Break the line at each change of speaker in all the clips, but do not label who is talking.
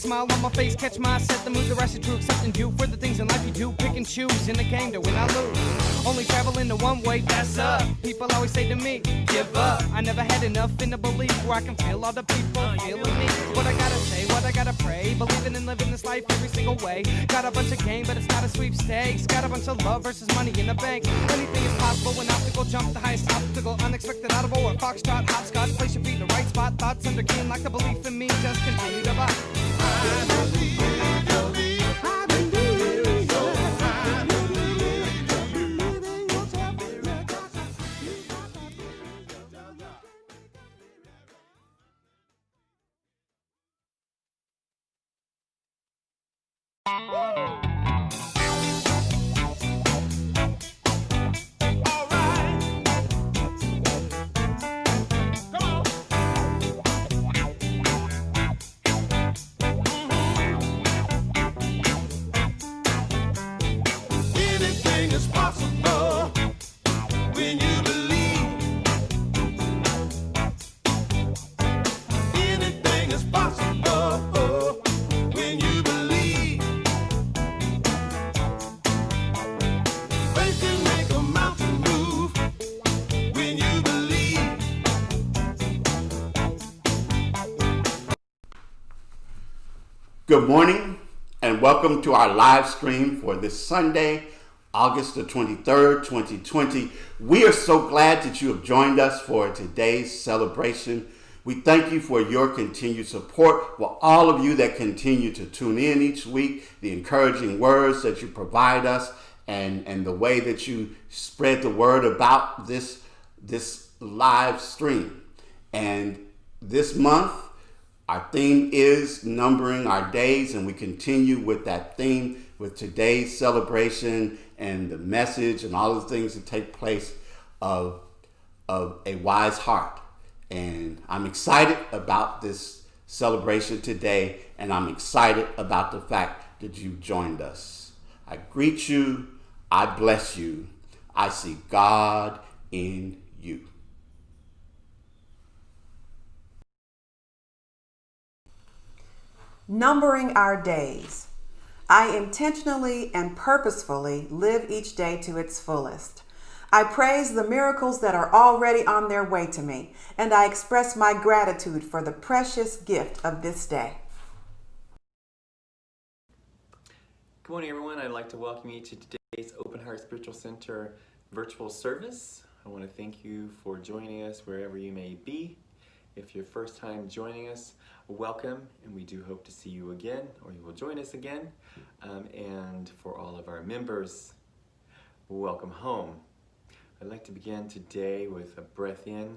Smile on my face, catch my set, the mood, the rest is true, accepting you for the things in life you do, pick and choose in the game to win I lose. Only traveling the one way, that's up. People always say to me, give up. I never had enough in the belief where I can feel all the people feeling me. What I gotta say, what I gotta pray, believing in living this life every single way. Got a bunch of game, but it's not a sweepstakes. Got a bunch of love versus money in the bank. Anything is possible when obstacle jump the highest obstacle, unexpected audible or foxtrot, hopscotch. Place your feet in the right spot, thoughts under keen like the belief in me. Just continue to vibe. I believe in me. I believe in you. I believe in you. Living yourself,
Good morning and welcome to our live stream for this Sunday, August the 23rd, 2020. We are so glad that you have joined us for today's celebration. We thank you for your continued support, for all of you that continue to tune in each week, the encouraging words that you provide us, and the way that you spread the word about this live stream. And this month, our theme is numbering our days, and we continue with that theme with today's celebration and the message and all the things that take place of a wise heart. And I'm excited about this celebration today, and I'm excited about the fact that you joined us. I greet you, I bless you, I see God in you.
Numbering our days. I intentionally and purposefully live each day to its fullest. I praise the miracles that are already on their way to me, and I express my gratitude for the precious gift of this day.
Good morning, everyone. I'd like to welcome you to today's Open Heart Spiritual Center virtual service. I want to thank you for joining us wherever you may be. If you're first time joining us, welcome, and we do hope to see you again, or you will join us again. And for all of our members, welcome home. I'd like to begin today with a breath in.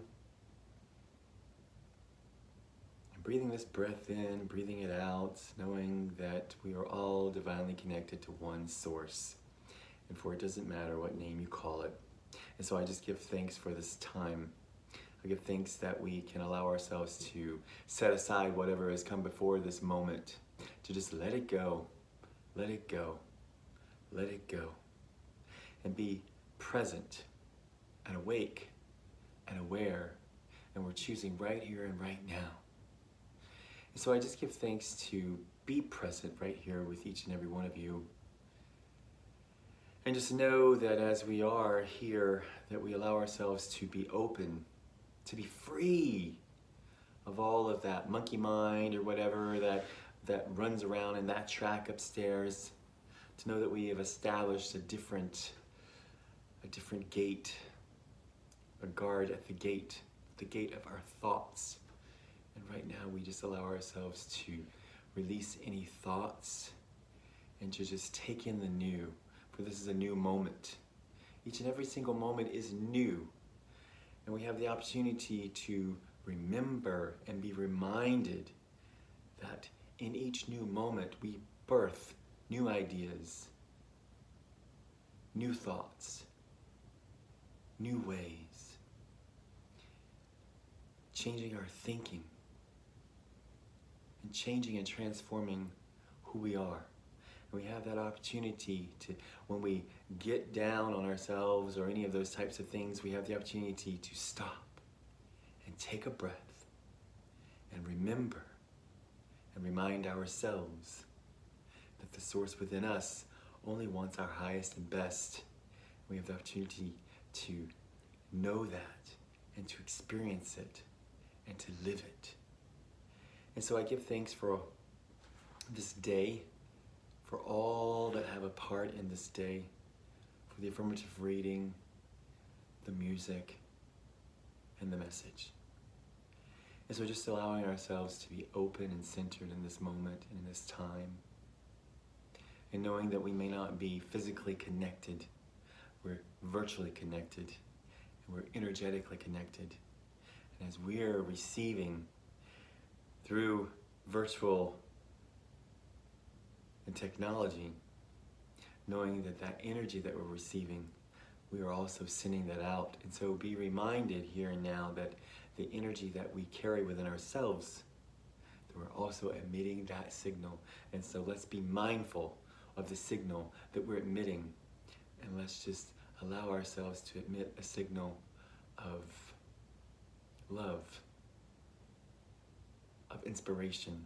And breathing this breath in, breathing it out, knowing that we are all divinely connected to one source. And for it doesn't matter what name you call it. And so I just give thanks for this time. I give thanks that we can allow ourselves to set aside whatever has come before this moment, to just let it go, let it go, let it go, and be present and awake and aware, and we're choosing right here and right now. And so I just give thanks to be present right here with each and every one of you, and just know that as we are here, that we allow ourselves to be open, to be free of all of that monkey mind or whatever that runs around in that track upstairs, to know that we have established a different gate, a guard at the gate of our thoughts. And right now we just allow ourselves to release any thoughts and to just take in the new, for this is a new moment. Each and every single moment is new. And we have the opportunity to remember and be reminded that in each new moment we birth new ideas, new thoughts, new ways, changing our thinking and changing and transforming who we are. And we have that opportunity to, when we get down on ourselves or any of those types of things, we have the opportunity to stop and take a breath and remember and remind ourselves that the source within us only wants our highest and best. We have the opportunity to know that and to experience it and to live it. And so I give thanks for this day, for all that have a part in this day, for the affirmative reading, the music, and the message. And so just allowing ourselves to be open and centered in this moment and in this time, and knowing that we may not be physically connected, we're virtually connected, and we're energetically connected. And as we're receiving through virtual and technology, knowing that that energy that we're receiving, we are also sending that out. And so be reminded here and now that the energy that we carry within ourselves, that we're also emitting that signal. And so let's be mindful of the signal that we're emitting, and let's just allow ourselves to emit a signal of love, of inspiration,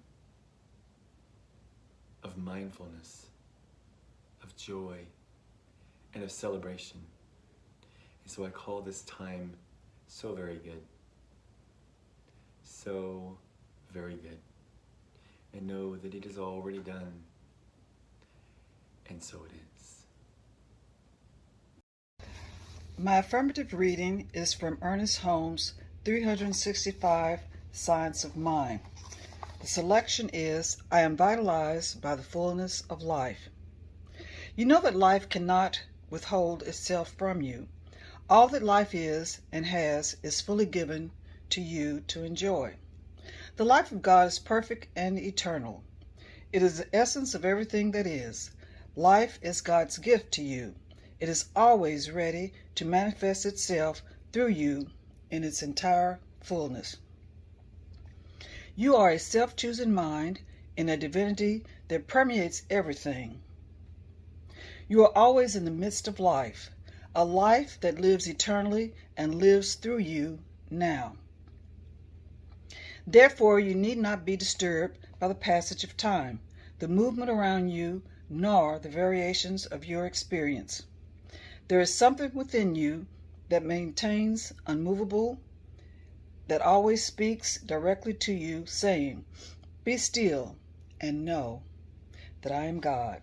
of mindfulness, of joy, and of celebration. And so I call this time so very good. So very good. and know that it is already done. And so it is.
My affirmative reading is from Ernest Holmes' 365 Science of Mind. The selection is, I am vitalized by the fullness of life. You know that life cannot withhold itself from you. All that life is and has is fully given to you to enjoy. The life of God is perfect and eternal. It is the essence of everything that is. Life is God's gift to you. It is always ready to manifest itself through you in its entire fullness. You are a self-choosing mind in a divinity that permeates everything. You are always in the midst of life, a life that lives eternally and lives through you now. Therefore, you need not be disturbed by the passage of time, the movement around you, nor the variations of your experience. There is something within you that maintains unmovable, that always speaks directly to you, saying, "Be still and know that I am God."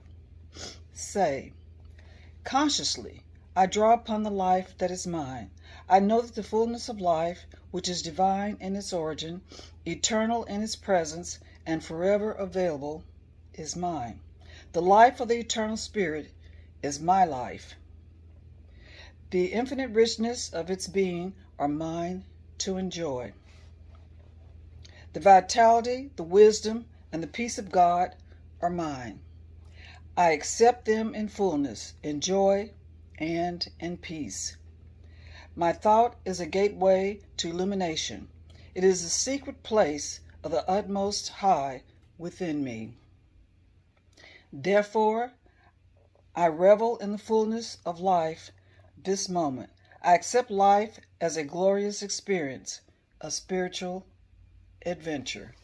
Say, consciously, I draw upon the life that is mine. I know that the fullness of life, which is divine in its origin, eternal in its presence, and forever available, is mine. The life of the eternal Spirit is my life. The infinite richness of its being are mine to enjoy. The vitality, the wisdom, and the peace of God are mine. I accept them in fullness, in joy, and in peace. My thought is a gateway to illumination. It is the secret place of the utmost high within me. Therefore, I revel in the fullness of life this moment. I accept life as a glorious experience, a spiritual adventure.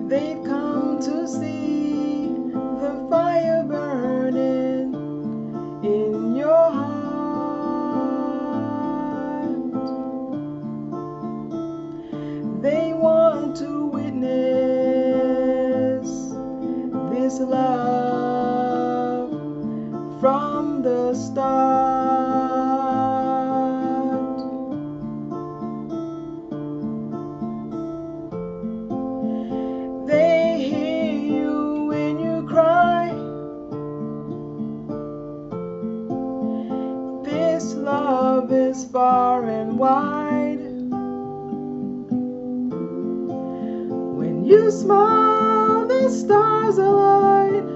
They come to see the fire burning in your heart. They want to witness this love from the start. They hear you when you cry. This love is far and wide. When you smile, the stars align.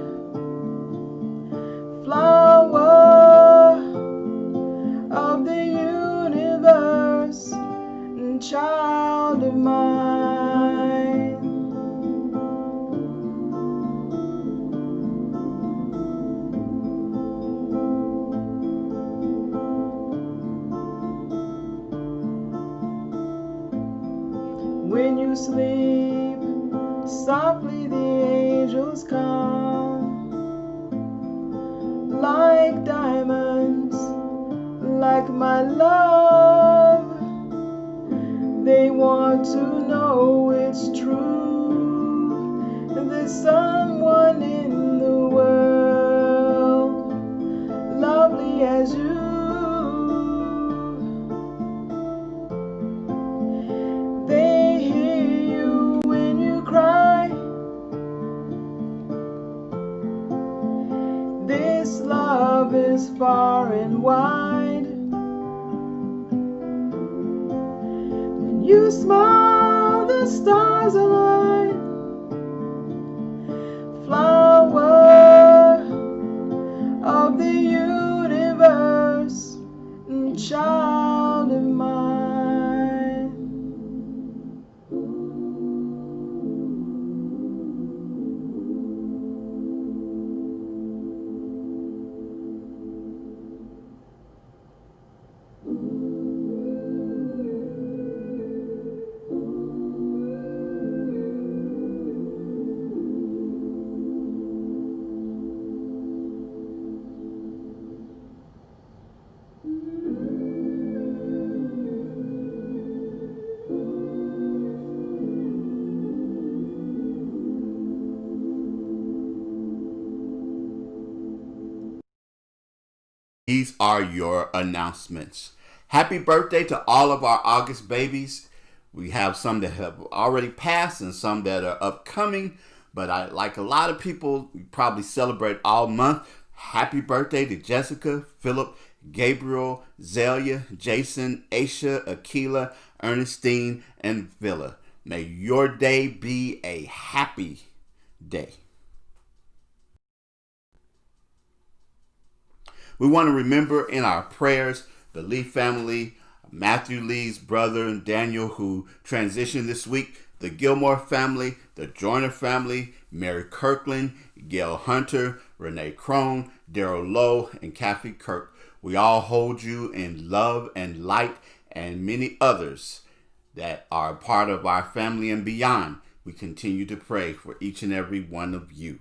Flower of the universe, child of mine. When you sleep, softly the angels come, like diamonds, like my love. They want to know it's true. There's someone in the world lovely as you. They hear you when you cry. This love is far and wide. When you smile, the stars align. Flower of the universe, child of mine.
These are your announcements. Happy birthday to all of our August babies. We have some that have already passed and some that are upcoming, but like a lot of people, we probably celebrate all month. Happy birthday to Jessica, Philip, Gabriel, Zelia, Jason, Aisha, Akila, Ernestine, and Villa. May your day be a happy day. We want to remember in our prayers the Lee family, Matthew Lee's brother Daniel, who transitioned this week, the Gilmore family, the Joyner family, Mary Kirkland, Gail Hunter, Renee Crone, Daryl Lowe, and Kathy Kirk. We all hold you in love and light, and many others that are part of our family and beyond. We continue to pray for each and every one of you.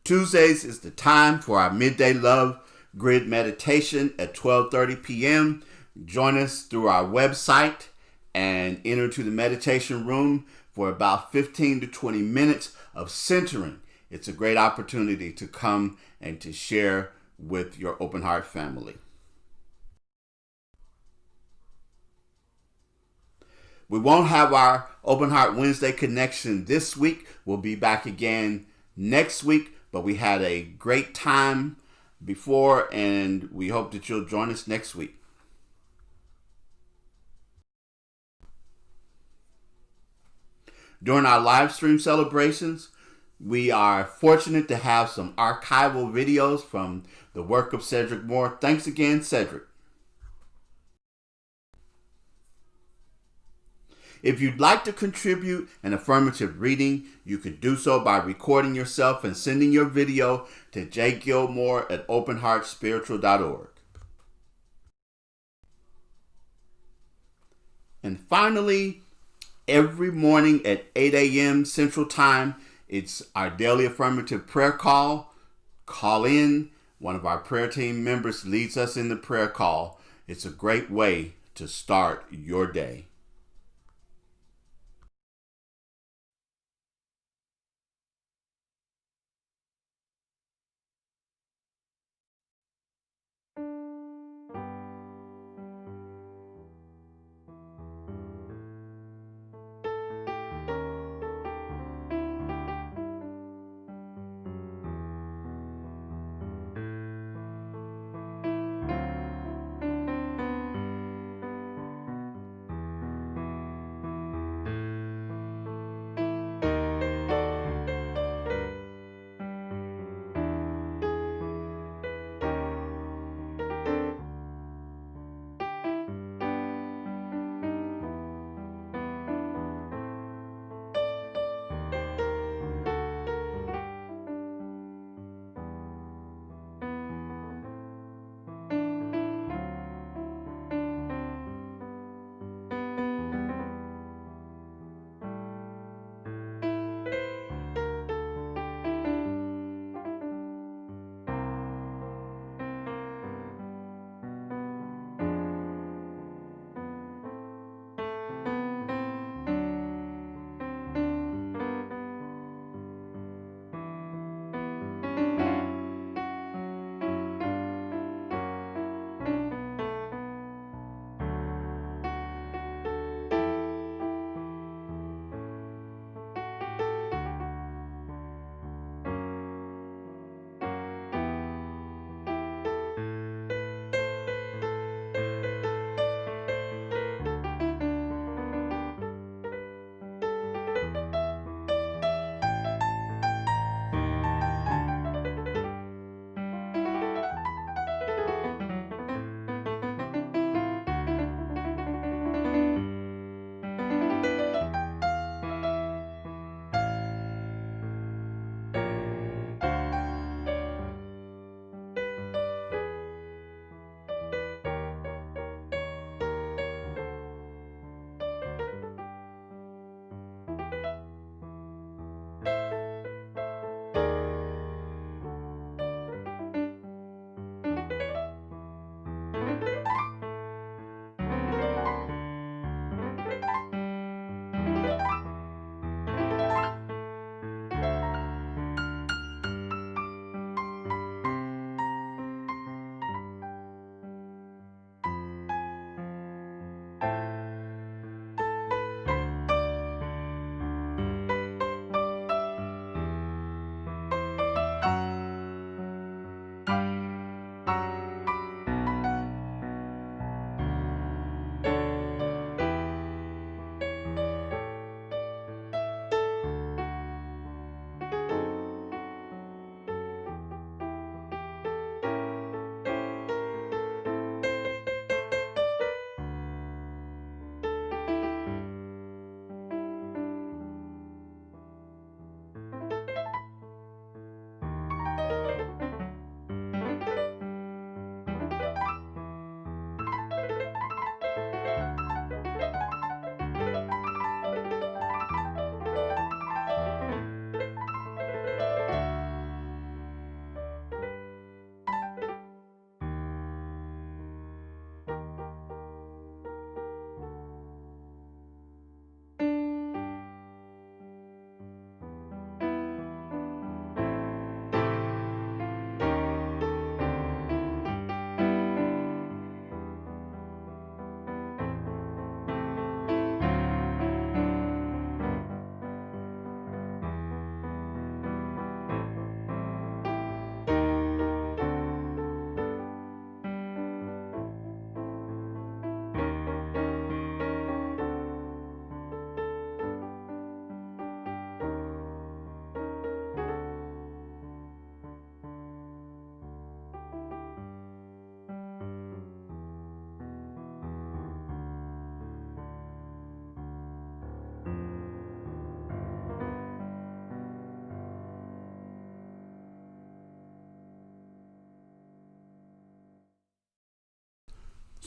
Tuesdays is the time for our Midday Love Grid Meditation at 12:30 p.m. Join us through our website and enter to the meditation room for about 15 to 20 minutes of centering. It's a great opportunity to come and to share with your Open Heart family. We won't have our Open Heart Wednesday connection this week. We'll be back again next week, but we had a great time before, and we hope that you'll join us next week. During our live stream celebrations, we are fortunate to have some archival videos from the work of Cedric Moore. Thanks again, Cedric. If you'd like to contribute an affirmative reading, you can do so by recording yourself and sending your video to jgilmore@openheartspiritual.org. And finally, every morning at 8 a.m. Central Time, it's our daily affirmative prayer call. Call in. One of our prayer team members leads us in the prayer call. It's a great way to start your day.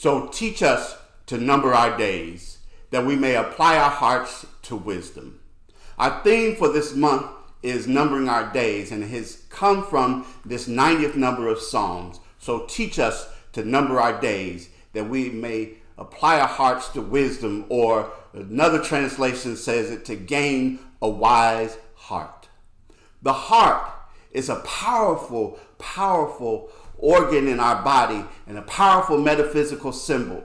So teach us to number our days, that we may apply our hearts to wisdom. Our theme for this month is numbering our days, and it has come from this 90th number of Psalms. So teach us to number our days, that we may apply our hearts to wisdom, or another translation says it, to gain a wise heart. The heart is a powerful, powerful organ in our body and a powerful metaphysical symbol.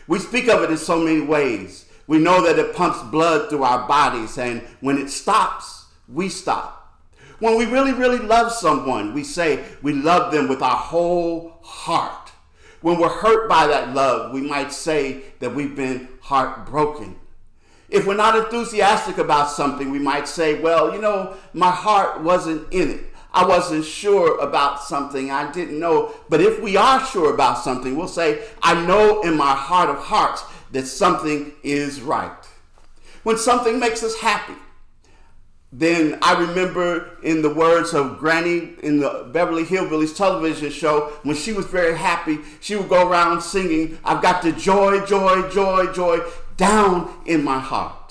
We speak of it in so many ways. We know that it pumps blood through our bodies, and when it stops, we stop. When we really, really love someone, we say we love them with our whole heart. When we're hurt by that love, we might say that we've been heartbroken. If we're not enthusiastic about something, we might say, well, my heart wasn't in it. I wasn't sure about something. I didn't know. But if we are sure about something, we'll say, I know in my heart of hearts that something is right. When something makes us happy, then I remember in the words of Granny in the Beverly Hillbillies television show, when she was very happy, she would go around singing, I've got the joy, joy, joy, joy down in my heart.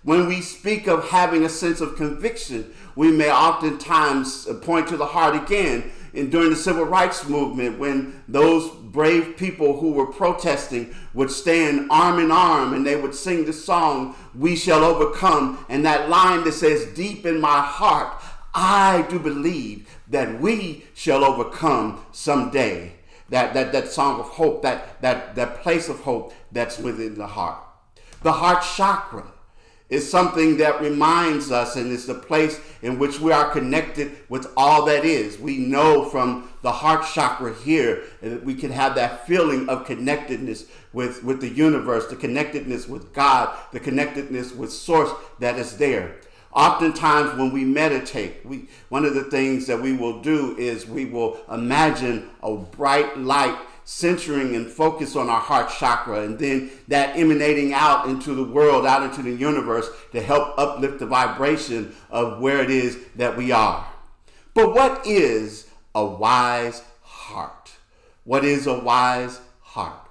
When we speak of having a sense of conviction, we may oftentimes point to the heart again. And during the civil rights movement, when those brave people who were protesting would stand arm in arm and they would sing the song, We Shall Overcome, and that line that says, deep in my heart, I do believe that we shall overcome someday. That song of hope, that place of hope that's within the heart. The heart chakra is something that reminds us, and it's the place in which we are connected with all that is. We know from the heart chakra here that we can have that feeling of connectedness with the universe, the connectedness with God, the connectedness with Source that is there. Oftentimes when we meditate, one of the things that we will do is we will imagine a bright light centering and focus on our heart chakra, and then that emanating out into the world, out into the universe, to help uplift the vibration of where it is that we are. But what is a wise heart? What is a wise heart?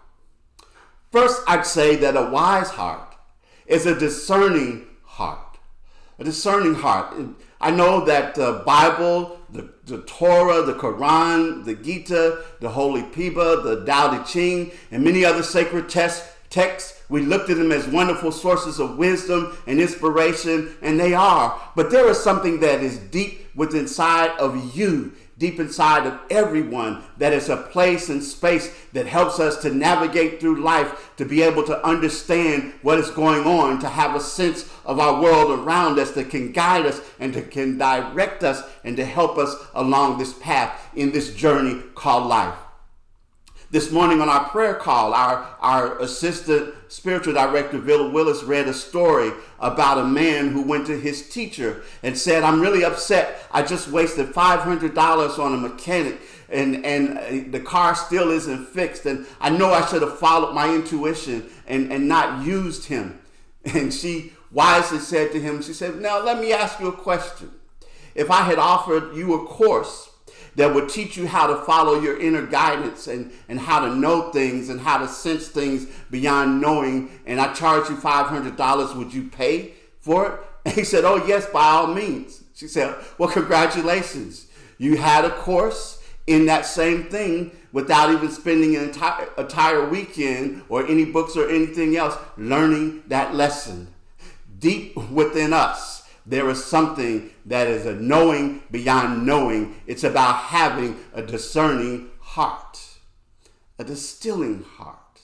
First, I'd say that a wise heart is a discerning heart. A discerning heart. I know that the Bible, the Torah, the Quran, the Gita, the Holy Piba, the Tao Te Ching, and many other sacred texts, we looked at them as wonderful sources of wisdom and inspiration, and they are. But there is something that is deep within inside of you, deep inside of everyone, that is a place and space that helps us to navigate through life, to be able to understand what is going on, to have a sense of our world around us that can guide us and that can direct us and to help us along this path in this journey called life. This morning on our prayer call, our assistant spiritual director, Villa Willis, read a story about a man who went to his teacher and said, I'm really upset. I just wasted $500 on a mechanic and the car still isn't fixed. And I know I should have followed my intuition and not used him. And she wisely said to him, she said, now let me ask you a question. If I had offered you a course that would teach you how to follow your inner guidance and how to know things and how to sense things beyond knowing, and I charge you $500, would you pay for it? And he said, oh yes, by all means. She said, well, congratulations. You had a course in that same thing without even spending an entire weekend or any books or anything else learning that lesson. Deep within us, there is something that is a knowing beyond knowing. It's about having a discerning heart, a distilling heart.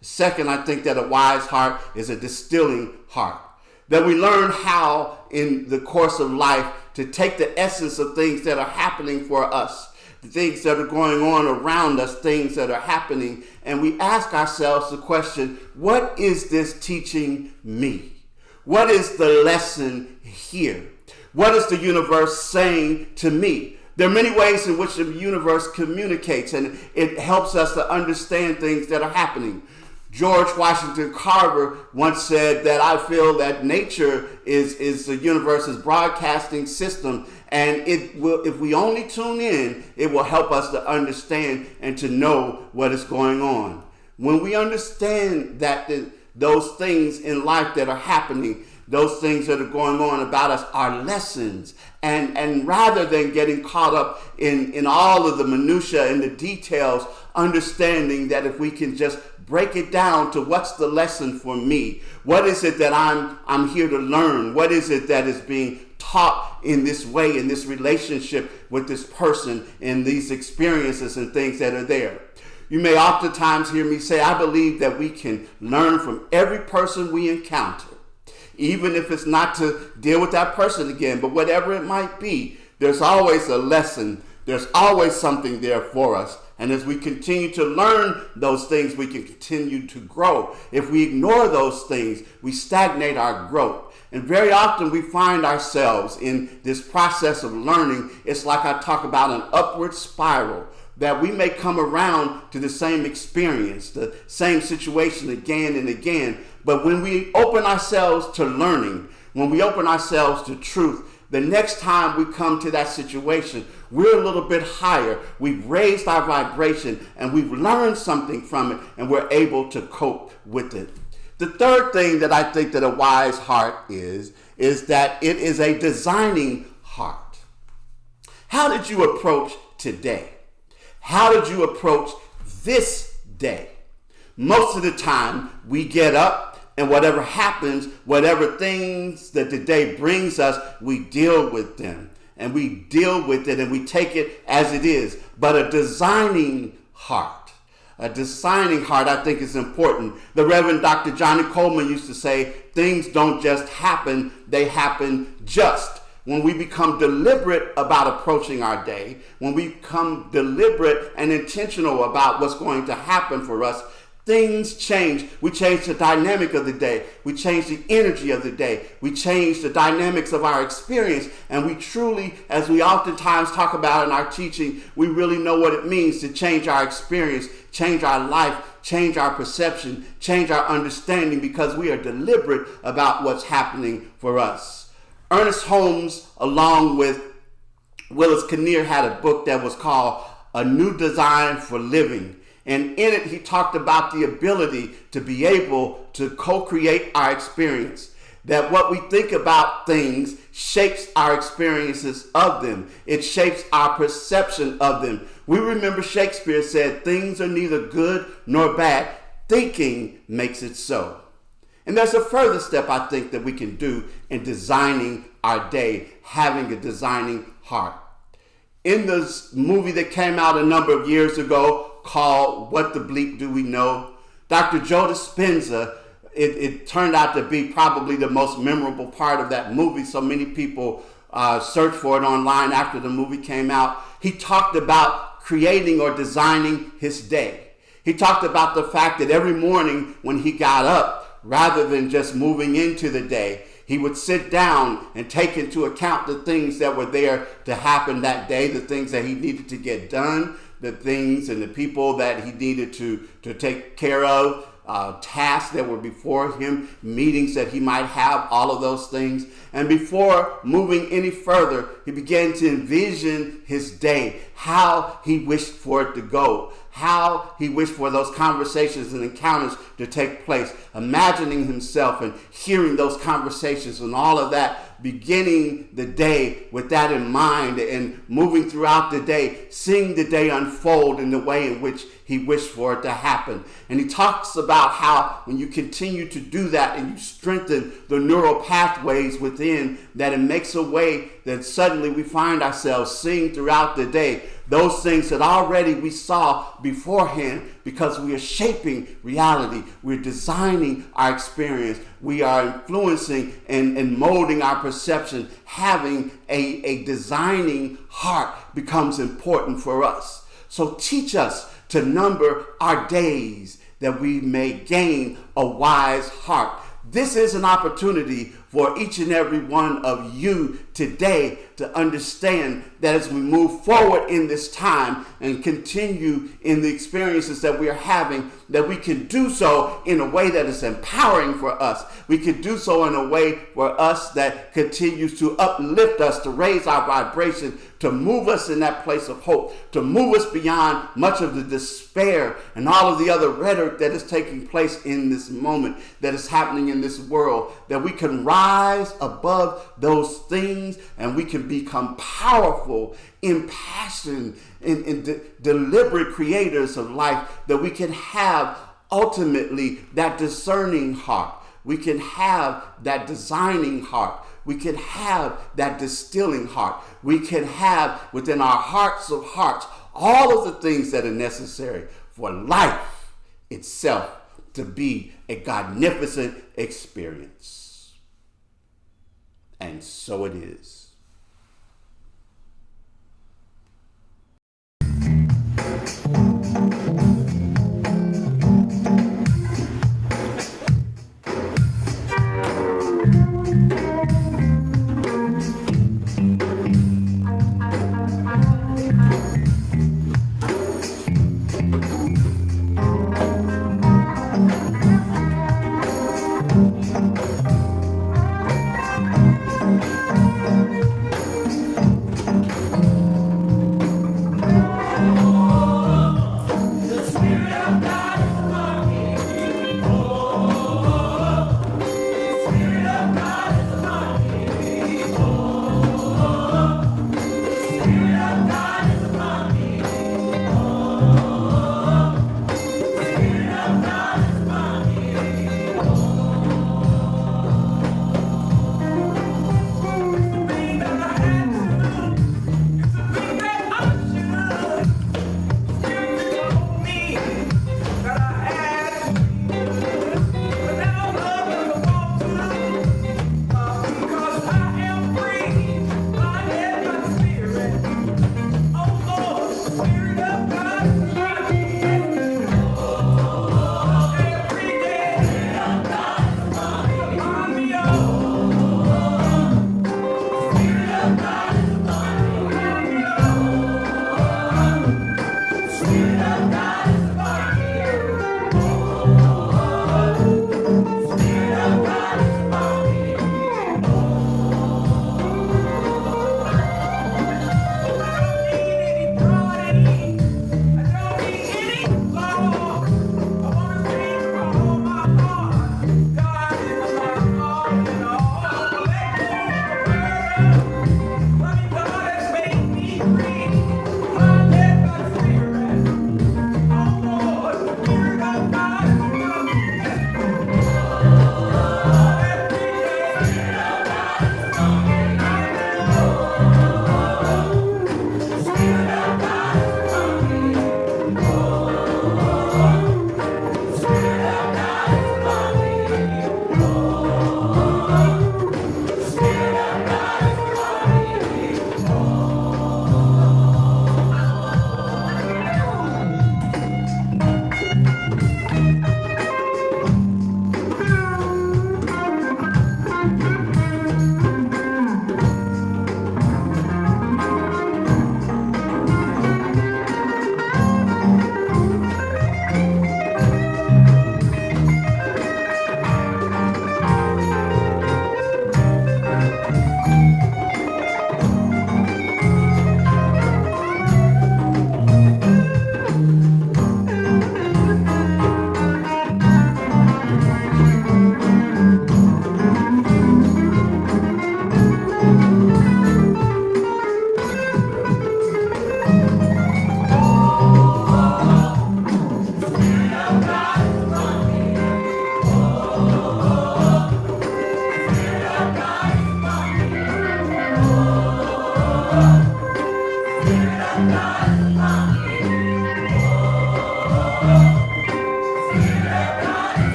Second, I think that a wise heart is a distilling heart. That we learn how in the course of life to take the essence of things that are happening for us, the things that are going on around us, things that are happening, and we ask ourselves the question, what is this teaching me? What is the lesson here? What is the universe saying to me? There are many ways in which the universe communicates, and it helps us to understand things that are happening. George Washington Carver once said that I feel that nature is the universe's broadcasting system, and it will, if we only tune in, it will help us to understand and to know what is going on. when we understand that those things in life that are happening, those things that are going on about us are lessons. And rather than getting caught up in all of the minutia and the details, understanding that if we can just break it down to what's the lesson for me, what is it that I'm here to learn, what is it that is being taught in this way, in this relationship with this person, in these experiences and things that are there. You may oftentimes hear me say, I believe that we can learn from every person we encounter, even if it's not to deal with that person again, but whatever it might be, there's always a lesson. There's always something there for us. And as we continue to learn those things, we can continue to grow. If we ignore those things, we stagnate our growth. And very often we find ourselves in this process of learning. It's like I talk about an upward spiral, that we may come around to the same experience, the same situation again and again. But when we open ourselves to learning, when we open ourselves to truth, the next time we come to that situation, we're a little bit higher. We've raised our vibration and we've learned something from it, and we're able to cope with it. The third thing that I think that a wise heart is that it is a designing heart. How did you approach today? How did you approach this day? Most of the time, we get up and whatever happens, whatever things that the day brings us, we deal with them. And we deal with it and we take it as it is. But a designing heart, I think is important. The Reverend Dr. Johnny Coleman used to say, things don't just happen, they happen just. When we become deliberate about approaching our day, when we become deliberate and intentional about what's going to happen for us, things change. We change the dynamic of the day. We change the energy of the day. We change the dynamics of our experience. And we truly, as we oftentimes talk about in our teaching, we really know what it means to change our experience, change our life, change our perception, change our understanding, because we are deliberate about what's happening for us. Ernest Holmes, along with Willis Kinnear, had a book that was called A New Design for Living. And in it, he talked about the ability to be able to co-create our experience. That what we think about things shapes our experiences of them. It shapes our perception of them. We remember Shakespeare said, things are neither good nor bad. Thinking makes it so. And there's a further step I think that we can do in designing our day, having a designing heart. In this movie that came out a number of years ago called What the Bleep Do We Know, Dr. Joe Dispenza, it turned out to be probably the most memorable part of that movie. So many people searched for it online after the movie came out. He talked about creating or designing his day. He talked about the fact that every morning when he got up, rather than just moving into the day, he would sit down and take into account the things that were there to happen that day, the things that he needed to get done, the things and the people that he needed to take care of, tasks that were before him, meetings that he might have, all of those things. And before moving any further, he began to envision his day, how he wished for it to go, how he wished for those conversations and encounters to take place, imagining himself and hearing those conversations and all of that, beginning the day with that in mind and moving throughout the day, seeing the day unfold in the way in which he wished for it to happen. And he talks about how when you continue to do that and you strengthen the neural pathways within, that it makes a way that suddenly we find ourselves seeing throughout the day those things that already we saw beforehand, because we are shaping reality. We're designing our experience. We are influencing and molding our perception. Having a designing heart becomes important for us. So teach us to number our days that we may gain a wise heart. This is an opportunity for each and every one of you today to understand that as we move forward in this time and continue in the experiences that we are having, that we can do so in a way that is empowering for us. We can do so in a way for us that continues to uplift us, to raise our vibration, to move us in that place of hope, to move us beyond much of the despair and all of the other rhetoric that is taking place in this moment, that is happening in this world, that we can rise above those things and we can become powerful, impassioned, and deliberate creators of life, that we can have ultimately that discerning heart. We can have that designing heart. We can have that distilling heart. We can have within our hearts of hearts all of the things that are necessary for life itself to be a magnificent experience. And so it is.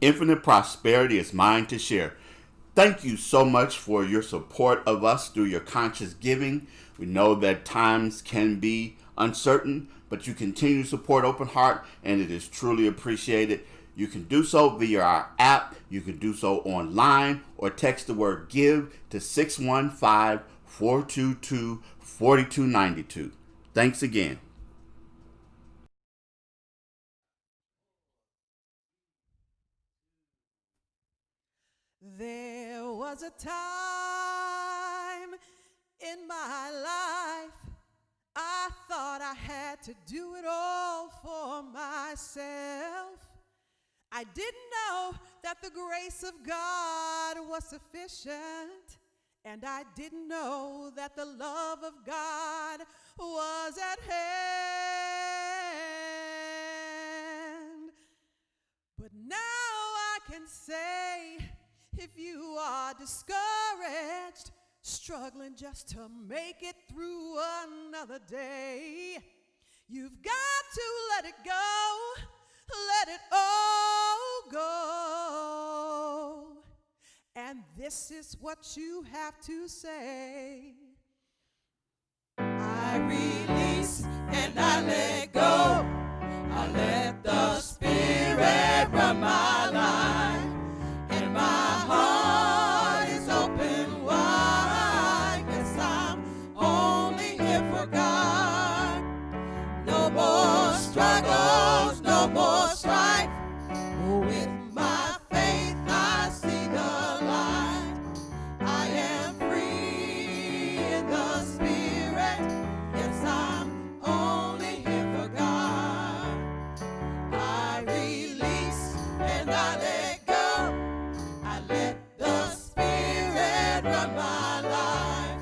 Infinite prosperity is mine to share. Thank you so much for your support of us through your conscious giving. We know that times can be uncertain, but you continue to support Open Heart, and it is truly appreciated. You can do so via our app. You can do so online or text the word GIVE to 615-422-4292. Thanks again.
There was a time in my life I thought I had to do it all for myself. I didn't know that the grace of God was sufficient, and I didn't know that the love of God was at hand. But now I can say, if you are discouraged, struggling just to make it through another day, you've got to let it go, let it all go. And this is what you have to say. I release and I let go. I let the Spirit run my life. And my heart is open wide. Yes, I'm only here for God. No more struggles, no more strife. With my faith I see the light. I am free in the Spirit. Yes, I'm only here for God. I release and I let go. I let the Spirit run my life,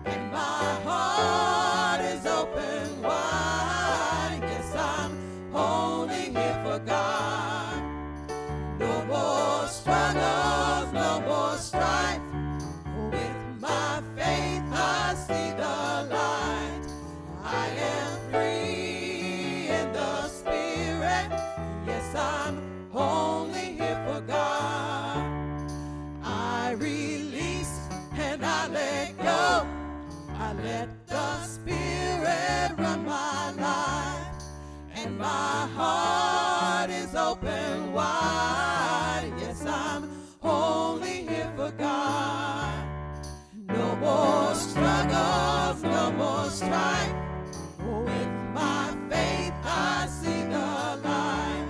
and my heart is open wide. Yes, I'm only here for God. No more struggles, no more strife. With my faith I see the light. I am free in the Spirit. Yes, I'm only here for God. I release and I let go. I let the Spirit run my life, and my heart is open wide. Yes, I'm only here for God. No more struggles, no more strife. With my faith I see the light.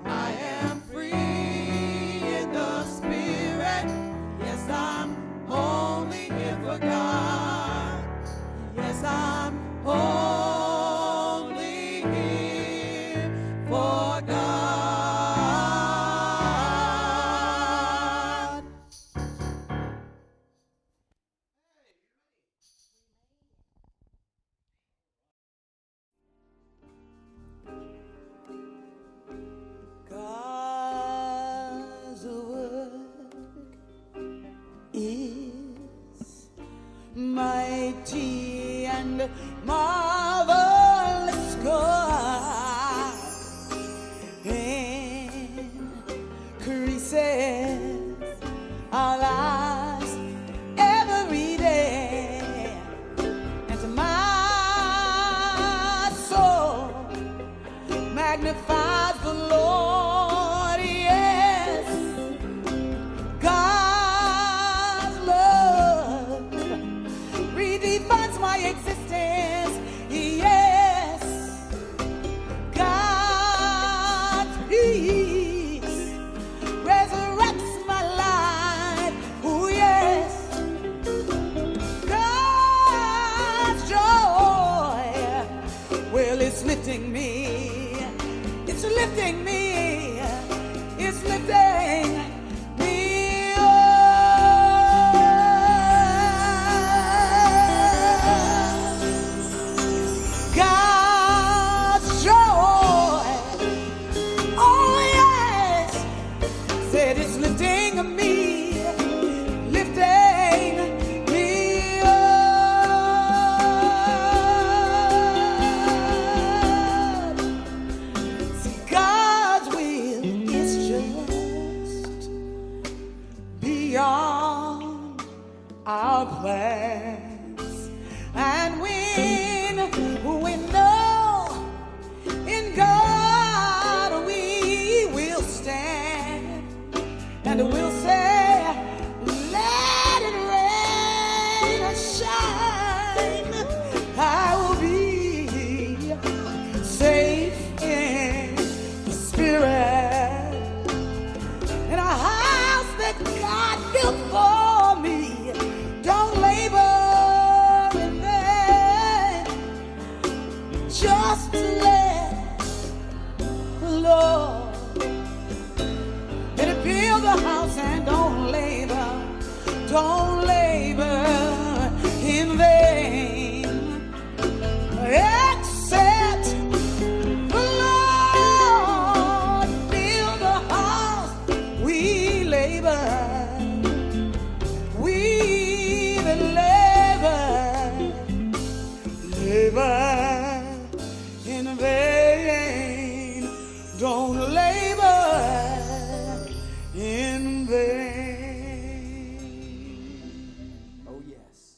I am free in the Spirit. Yes, I'm only here for God. Yes, I'm only here for God. God's work is mighty and marvelous. God increases our lives every day, and my soul magnifies the Lord. Yes, God's love redefines my existence. Yes, God's peace resurrects my life. Oh yes, God's joy, well, it's lifting me. It's lifting me. It's lifting me up. God's joy, oh yes, said it's lifting me, lifting me up. See, God vain. We know in God we will stand, and we'll say, let it rain or shine, I will be safe in the Spirit, in a house that God built for me. Don't labor in vain, just let the Lord build the house, and don't labor in vain, except the Lord build the house. We labor in vain. Don't labor in vain.